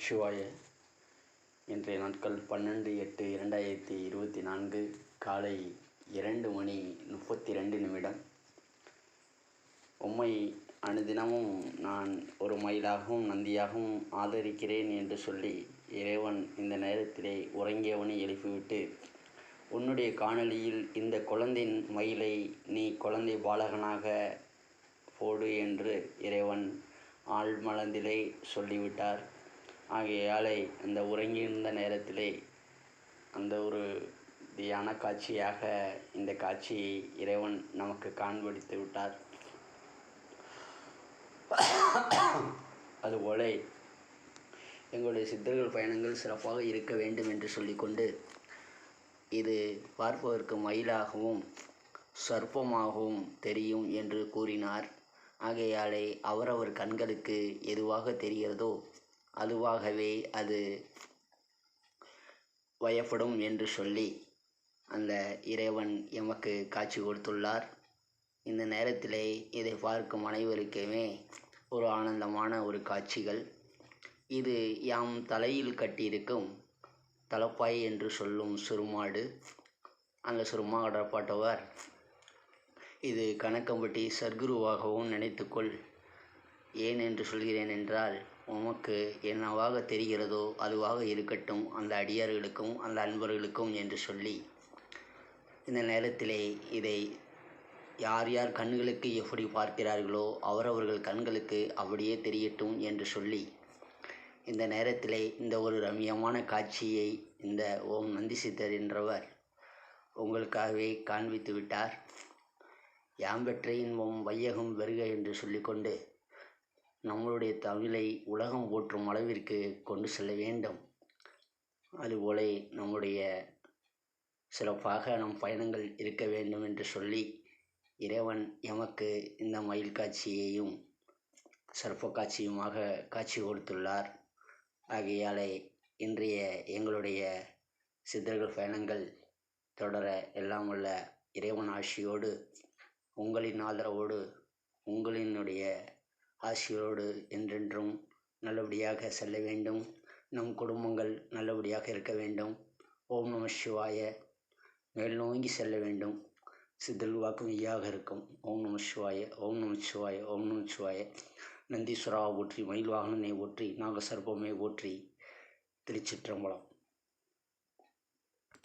சிவாய. இன்றைய நாட்கள் 12/8/2024 காலை 2:32. உம்மை அனுதினமும் நான் ஒரு மயிலாகவும் நந்தியாகவும் ஆதரிக்கிறேன் என்று சொல்லி இறைவன் இந்த நேரத்திலே உறங்கியவனை எழுப்பிவிட்டு, உன்னுடைய காணொளியில் இந்த குழந்தையின் மயிலை நீ குழந்தை பாலகனாக போடு என்று இறைவன் ஆழ்மனதிலே சொல்லிவிட்டார். ஆகையாலே அந்த உறங்கியிருந்த நேரத்திலே அந்த ஒரு தியான காட்சியாக இந்த காட்சியை இறைவன் நமக்கு காண்பித்து விட்டார். அதுபோல எங்களுடைய சித்தர்கள் பயணங்கள் சிறப்பாக இருக்க வேண்டும் என்று சொல்லிக்கொண்டு, இது பார்ப்பதற்கு மயிலாகவும் சர்ப்பமாகவும் தெரியும் என்று கூறினார். ஆகையாலே அவரவர் கண்களுக்கு எதுவாக தெரிகிறதோ அதுவாகவே அது வயப்படும் என்று சொல்லி அந்த இறைவன் எமக்கு காட்சி கொடுத்துள்ளார். இந்த நேரத்திலே இதை பார்க்கும் அனைவருக்குமே ஒரு ஆனந்தமான ஒரு காட்சிகள். இது யாம் தலையில் கட்டியிருக்கும் தலப்பாய் என்று சொல்லும் சுருமாடு. அந்த சுருமாடப்பட்டவர் இது கணக்கம்பட்டி சர்க்குருவாகவும் நினைத்துக்கொள். ஏன் என்று சொல்கிறேன் என்றால், உமக்கு என்னவாக தெரிகிறதோ அதுவாக இருக்கட்டும் அந்த அடியார்களுக்கும் அந்த அன்பர்களுக்கும் என்று சொல்லி, இந்த நேரத்திலே இதை யார் யார் கண்களுக்கு எப்படி பார்க்கிறார்களோ அவரவர்கள் கண்களுக்கு அப்படியே தெரியட்டும் என்று சொல்லி, இந்த நேரத்திலே இந்த ஒரு ரம்யமான காட்சியை இந்த ஓம் நந்தி சித்தர் என்றவர் உங்களுக்காகவே காண்பித்து விட்டார். யாம் பெற்ற இன்பம் வையகம் வருக என்று சொல்லிக்கொண்டு நம்மளுடைய தமிழை உலகம் போற்றும் அளவிற்கு கொண்டு செல்ல வேண்டும். அதுபோல நம்முடைய சிறப்பாக நம் பயணங்கள் இருக்க வேண்டும் என்று சொல்லி இறைவன் எமக்கு இந்த மயில் காட்சியையும் சர்ப்ப காட்சியுமாக காட்சி கொடுத்துள்ளார். ஆகையாலே இன்றைய எங்களுடைய சித்தர்கள் பயணங்கள் தொடர எல்லாம் உள்ள இறைவன் ஆசியோடு, உங்களின் ஆதரவோடு, உங்களினுடைய ஆசியோடு என்றென்றும் நல்லபடியாக செல்ல வேண்டும். நம் குடும்பங்கள் நல்லபடியாக இருக்க வேண்டும். ஓம் நம சிவாய. மேல் நோங்கி செல்ல வேண்டும். சித்தர்கள் வாக்கு மெய்யாக இருக்கும். ஓம் நம சிவாய, ஓம் நம சிவாய, ஓம் நம சிவாய. நந்தீஸ்வரா போற்றி, மயில் வாகனனை போற்றி, நாகசர்ப்பமே போற்றி. திருச்சிற்றம்பலம்.